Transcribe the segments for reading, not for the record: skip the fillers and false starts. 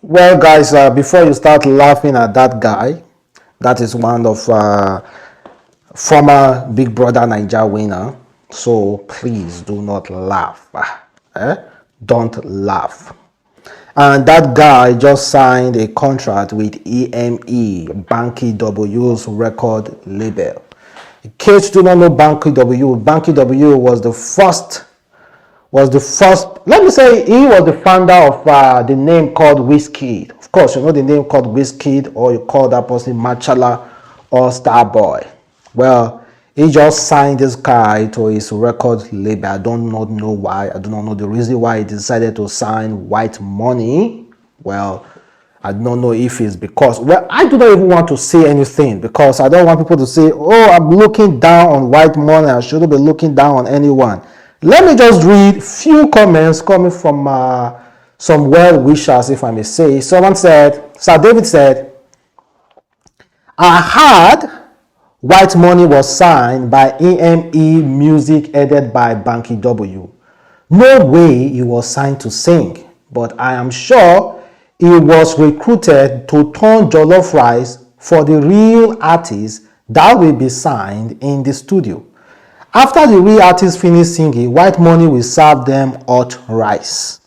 Well, guys, before you start laughing at that guy, that is one of former Big Brother Bbnaija winner. So please do not laugh. Eh? Don't laugh. And that guy just signed a contract with EME, BankyW's record label. In case you do not know BankyW, BankyW was the first, let me say, he was the founder of the name called Wizkid. Of course, you know the name called Wizkid, or you call that person Machala or Starboy. Well, he just signed this guy to his record label. I do not know why. I do not know the reason why he decided to sign White Money. Well, I don't know if it's because, well, I do not even want to say anything because I don't want people to say, oh, I'm looking down on White Money. I shouldn't be looking down on anyone. Let me just read few comments coming from some well-wishers, if I may say. Someone said, Sir David said, I heard White Money was signed by EME Music headed by BankyW. No way he was signed to sing, but I am sure he was recruited to turn jollof rice for the real artists that will be signed in the studio. After the real artists finish singing, White Money will serve them hot rice.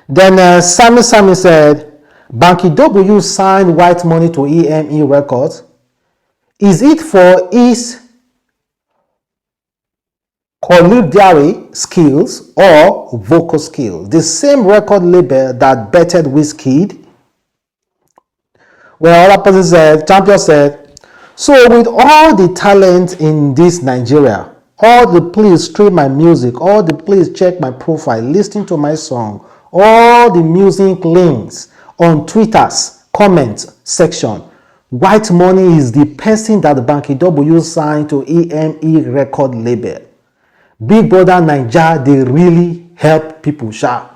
Then Sammy said, BankyW signed White Money to EME Records. Is it for his culinary skills or vocal skills? The same record label that betted Wizkid. Well, other person said, Champion said, so with all the talent in this Nigeria, all the please stream my music, all the please check my profile, listen to my song, all the music links on Twitter's comments section. White Money is the person that BankyW signed to EME record label. Big Brother Bbnaija, they really help people, sha.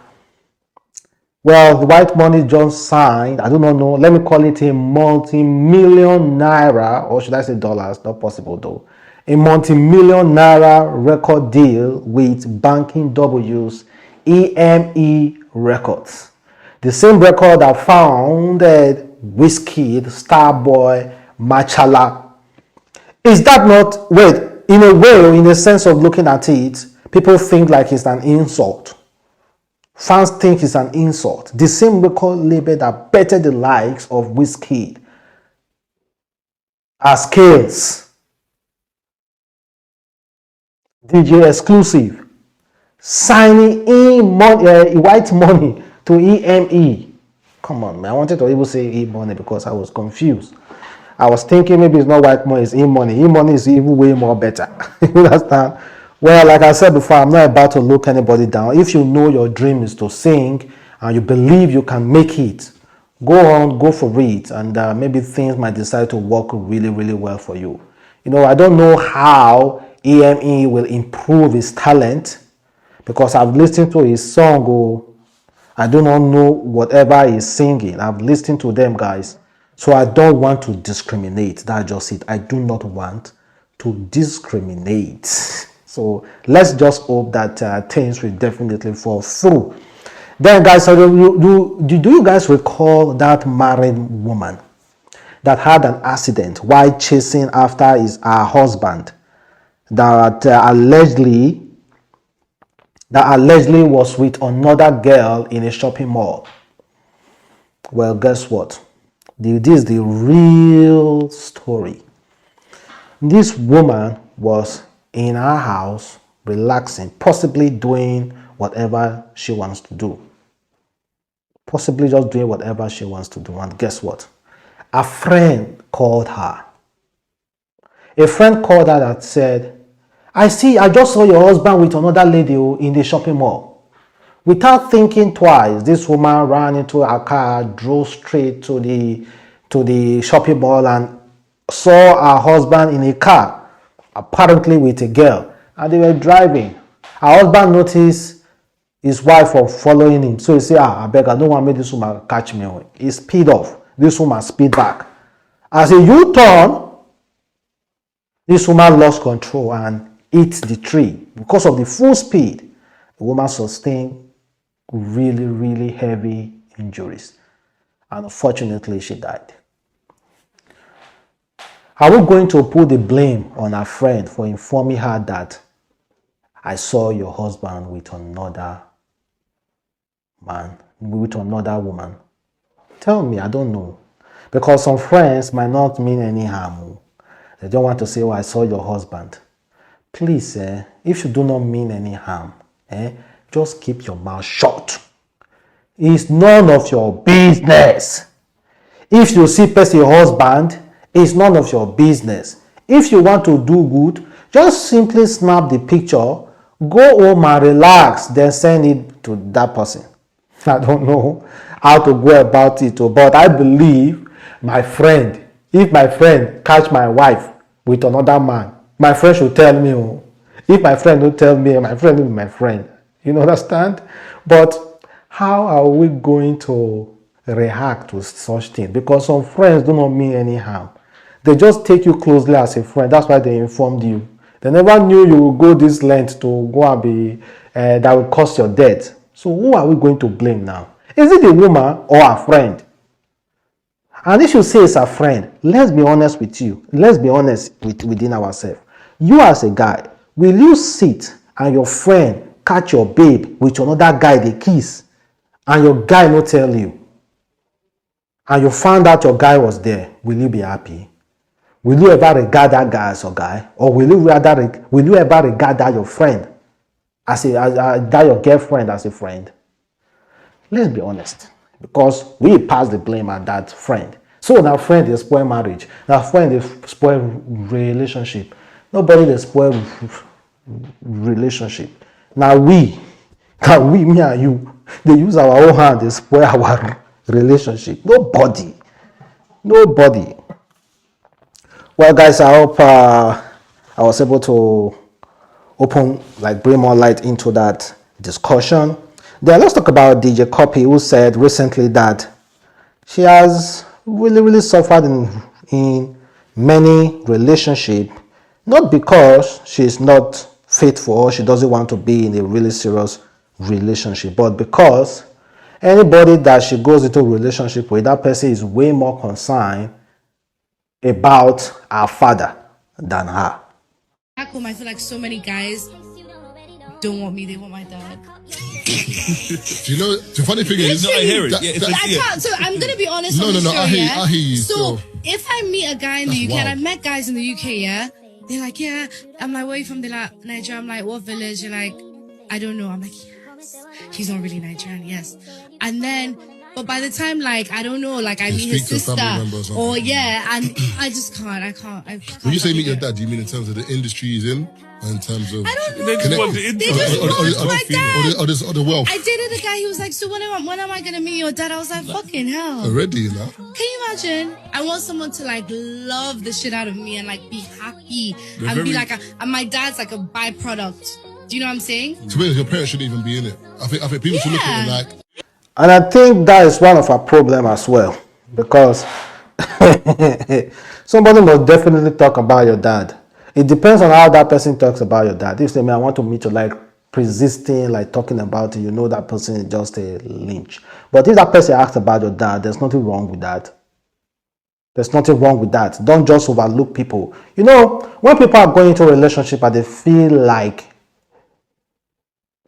Well, White Money just signed, I do not know, let me call it a multi-million naira, or should I say dollars, not possible though. A multi-million naira record deal with BankyW's EME Records. The same record that founded Wizkid, Starboy, Machala. Is that not, wait, in a way, in the sense of looking at it, people think like it's an insult. Fans think it's an insult. The same record label that betted the likes of Wizkid as Scales, DJ Exclusive, signing White Money to EME. Come on, man. I wanted to even say E-Money because I was confused. I was thinking maybe it's not White Money, it's E-Money. E-Money is even way more better. You understand? Well, like I said before, I'm not about to look anybody down. If you know your dream is to sing and you believe you can make it, go on, go for it, and maybe things might decide to work really, really well for you. You know, I don't know how EME will improve his talent because I've listened to his song. Oh, I do not know whatever he's singing. I've listened to them, guys. So I don't want to discriminate. That's just it. I do not want to discriminate. So let's just hope that things will definitely fall through. Then, guys, so do you guys recall that married woman that had an accident while chasing after her husband that allegedly was with another girl in a shopping mall? Well, guess what? This is the real story. This woman was in her house, relaxing, possibly doing whatever she wants to do. Possibly just doing whatever she wants to do. And guess what? A friend called her. A friend called her that said, I just saw your husband with another lady in the shopping mall. Without thinking twice, this woman ran into her car, drove straight to the shopping mall and saw her husband in a car, apparently with a girl, and they were driving. Her husband noticed his wife was following him, so he said, I beg, I don't want to make this woman catch me. He speed off. This woman speed back. As a U-turn, this woman lost control and hit the tree. Because of the full speed, the woman sustained really, really heavy injuries. and unfortunately she died. Are we going to put the blame on her friend for informing her that I saw your husband with another man, with another woman? Tell me, I don't know. Because some friends might not mean any harm. They don't want to say, oh, I saw your husband. Please, if you do not mean any harm, just keep your mouth shut. It's none of your business. If you see person your husband, it's none of your business. If you want to do good, just simply snap the picture, go home and relax, then send it to that person. I don't know how to go about it, but I believe my friend, if my friend catch my wife with another man, my friend should tell me. If my friend don't tell me, my friend will be my friend. You understand? But how are we going to react to such things? Because some friends do not mean any harm. They just take you closely as a friend. That's why they informed you. They never knew you would go this length to go and be that will cause your death. So who are we going to blame now? Is it the woman or our friend? And if you say it's a friend, let's be honest with you. Let's be honest within ourselves. You as a guy, will you sit and your friend catch your babe with another guy, they kiss, and your guy not tell you, and you found out your guy was there? Will you be happy? Will you ever regard that guy as a guy? Or will you ever regard that your friend as that your girlfriend as a friend? Let's be honest, because we pass the blame at that friend. So now friend is spoil marriage, now friend is spoil relationship. Nobody is spoil relationship. Now we, me and you, they use our own hand to spoil our relationship. Nobody. Well, guys, I hope I was able to bring more light into that discussion. Then let's talk about DJ Cuppy, who said recently that she has really suffered in many relationships, not because she's not faithful or she doesn't want to be in a really serious relationship, but because anybody that she goes into a relationship with, that person is way more concerned about her father than her. Back home, I feel like so many guys don't want me, they want my dad. Do you know, the funny thing is... No, I hear it. I can't, so I'm going to be honest on the show, I hear you. So, if I meet a guy in the UK, and I've met guys in the UK, yeah, they're like, yeah, I'm like, where are you from? They're like, Nigeria. I'm like, what village? They're like, I don't know. I'm like, yes. He's not really Nigerian, yes. And then... But by the time, like, I don't know, like, I meet his sister, or yeah, and I just can't, I can't. When you say meet your dad, do you mean in terms of the industry he's in? In terms of... I don't know. They just want my dad. Or the wealth. I dated a guy, he was like, so when am I going to meet your dad? I was like, fucking hell. Already, you know? Can you imagine? I want someone to, like, love the shit out of me and, like, be happy. And be like, and my dad's, like, a byproduct. Do you know what I'm saying? To be honest, your parents shouldn't even be in it. I think people should look at it like... And I think that is one of our problem as well, because somebody must definitely talk about your dad. It depends on how that person talks about your dad. If they say, I want to meet you, like persisting, like talking about it, you know that person is just a lynch. But if that person asks about your dad, there's nothing wrong with that. There's nothing wrong with that. Don't just overlook people. You know, when people are going into a relationship and they feel like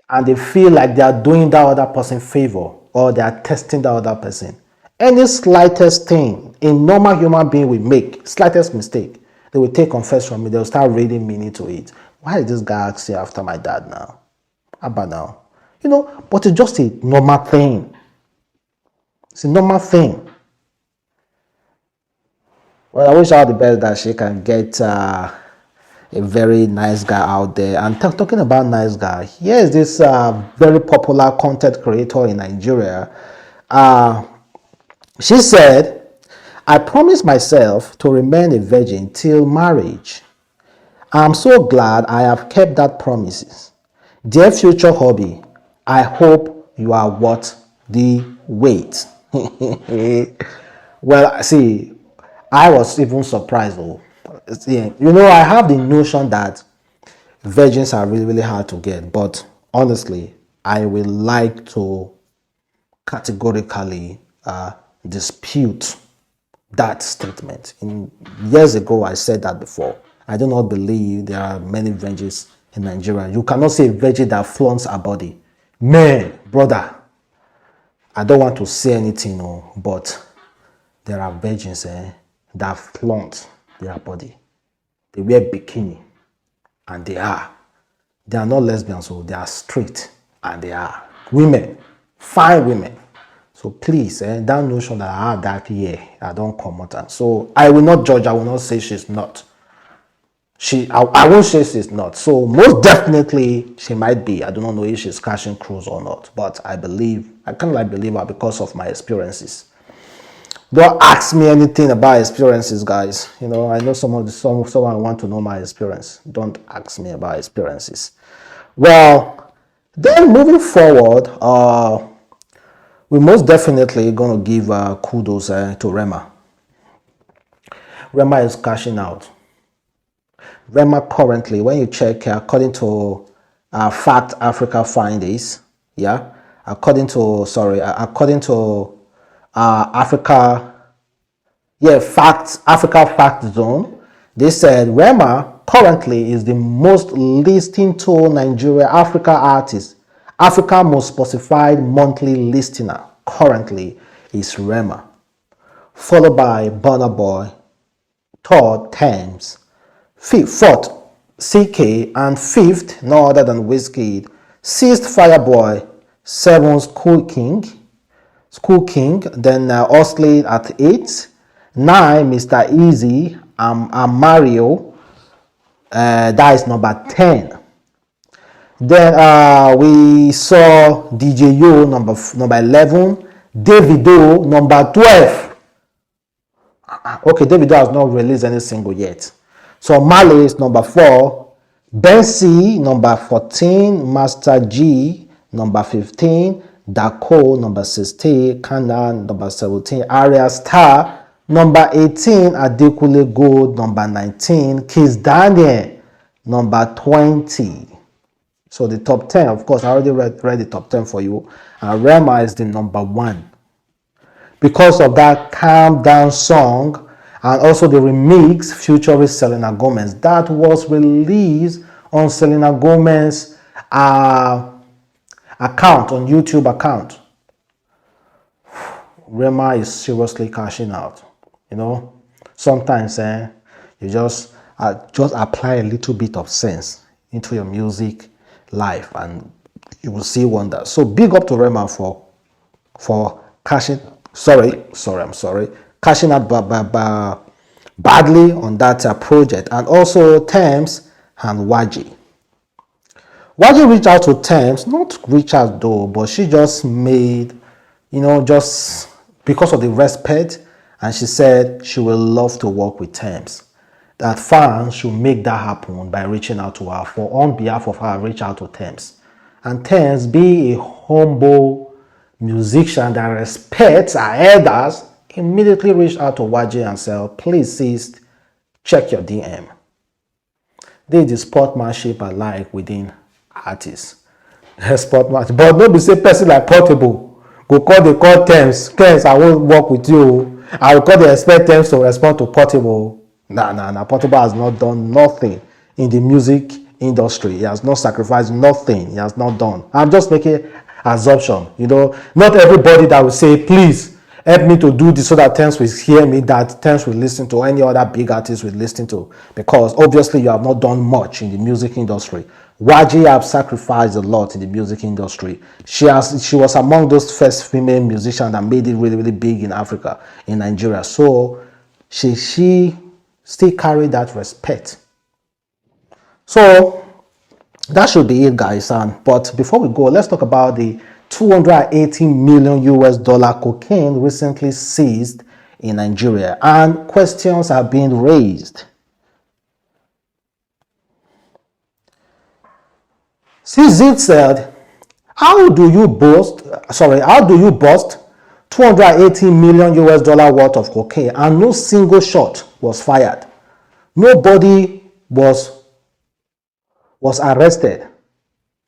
they are doing that other person favor, or they are testing the other person. Any slightest thing a normal human being will make, slightest mistake, they will take confess from me. They will start reading meaning to it. Why did this guy ask you after my dad now? How about now? You know, but it's just a normal thing. It's a normal thing. Well, I wish her all the best that she can get a very nice guy out there. And talking about nice guy, here's this very popular content creator in Nigeria. She said, I promised myself to remain a virgin till marriage. I'm so glad I have kept that promise. Dear future hubby, I hope you are worth the wait. Well, see, I was even surprised though. You know, I have the notion that virgins are really hard to get, but honestly, I will like to categorically dispute that statement. Years ago, I said that before. I do not believe there are many virgins in Nigeria. You cannot say a virgin that flaunts her body. Man, brother, I don't want to say anything, no, but there are virgins that flaunt their body. They wear bikini, and they are. They are not lesbians, so they are straight, and they are women, fine women. So please, that notion that I have dark hair, I don't comment on. So I will not judge. I will not say she's not. I won't say she's not. So most definitely she might be. I do not know if she's cashing cruise or not, but I kind of believe her because of my experiences. Don't ask me anything about experiences, guys. I know someone want to know my experience. Don't ask me about experiences. Well, then moving forward, we're most definitely going to give kudos to Rema. Rema is cashing out. Rema currently, when you check, according to Fact Africa Findings, according to Africa Fact Zone, they said Rema currently is the most listened to Nigeria Africa artist. Africa most specified monthly listener currently is Rema, followed by Burna Boy, third Tems, fourth CK, and fifth, no other than Wizkid, sixth Fireboy, seventh School King, then Osley at 8, 9 Mr. Easy, and Mario, that is number 10. Then we saw DJ Yo number 11, Davido number 12. Okay, Davido has not released any single yet. So Marley is number 4, Bensi number 14, Master G number 15, Dako number 16, Kana number 17, Aria Star number 18, Adekule Gold number 19, Kiss Daniel number 20. So the top 10, of course, I already read the top 10 for you. And Rema is the number 1. Because of that Calm Down song and also the remix featuring Selena Gomez that was released on Selena Gomez's account, on YouTube account. Rema is seriously cashing out. Sometimes you just apply a little bit of sense into your music life and you will see wonders. So big up to Rema for cashing out badly on that project, and also Tems and Waji reached out to Tems, not reach out though, but she just made, just because of the respect, and she said she will love to work with Tems. That fans should make that happen by reaching out to her, on behalf of her, reach out to Tems. And Tems, be a humble musician that respects her elders, immediately reached out to Waji and said, please sis, check your DM. This is the sportsmanship I like within artists. Sportsmanship. But don't be say person like Portable go call Tems. Tems, I won't work with you. I will call the expect Tems to respond to Portable. Nah. Portable has not done nothing in the music industry. He has not sacrificed nothing. He has not done. I'm just making assumption. Not everybody that will say, please help me to do this so that Tems will hear me, that Tems will listen to, any other big artist will listen to. Because obviously you have not done much in the music industry. Waji have sacrificed a lot in the music industry. She was among those first female musicians that made it really, really big in Africa, in Nigeria. So she still carry that respect. So that should be it, guys. But before we go, let's talk about the $280 million cocaine recently seized in Nigeria, and questions are being raised. CZ said, how do you bust $280 million worth of cocaine and no single shot was fired? Nobody was arrested.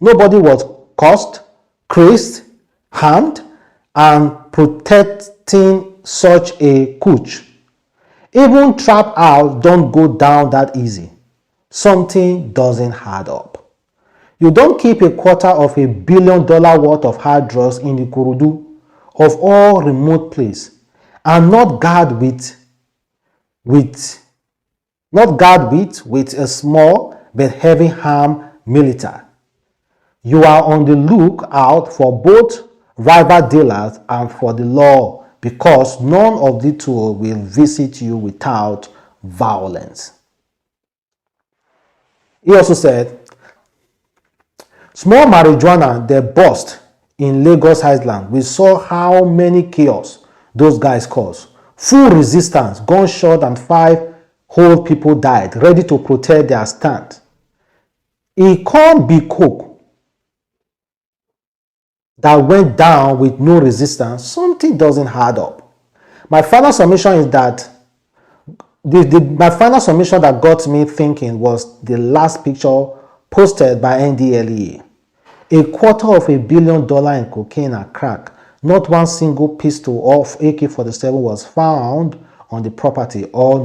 Nobody was cursed, crazed, harmed, and protecting such a cooch. Even trap house don't go down that easy. Something doesn't add up. You don't keep $250 million worth of hard drugs in the Kurudu of all remote place and not guard with a small but heavy arm military. You are on the lookout for both rival dealers and for the law because none of the two will visit you without violence. He also said, small marijuana, they bust in Lagos Island. We saw how many chaos those guys caused. Full resistance, gunshot, and 5 whole people died, ready to protect their stand. It can't be coke that went down with no resistance. Something doesn't add up. My final submission is that my final submission that got me thinking was the last picture posted by NDLEA. $250 million in cocaine and crack. Not one single pistol of AK-47 was found on the property or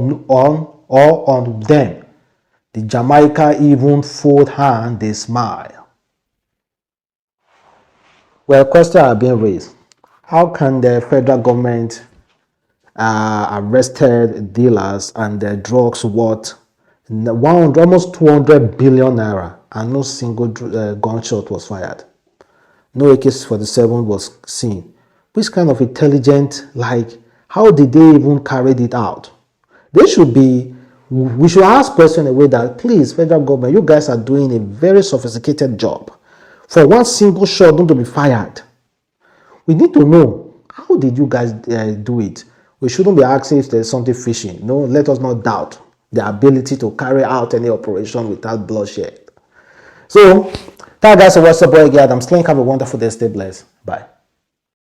on them. The Jamaica even fold hand, they smile. Well, questions are being raised. How can the federal government arrested dealers and their drugs worth almost 200 billion naira and no single gunshot was fired? No AK-47 was seen. Which kind of intelligent, how did they even carry it out? We should ask questions in a way that, please, federal government, you guys are doing a very sophisticated job. For one single shot not to be fired, we need to know, how did you guys do it? We shouldn't be asking if there's something fishy. No, let us not doubt the ability to carry out any operation without bloodshed. So, thank you guys for watching. Boy, Adamslinkmedia. Have a wonderful day. Stay blessed. Bye.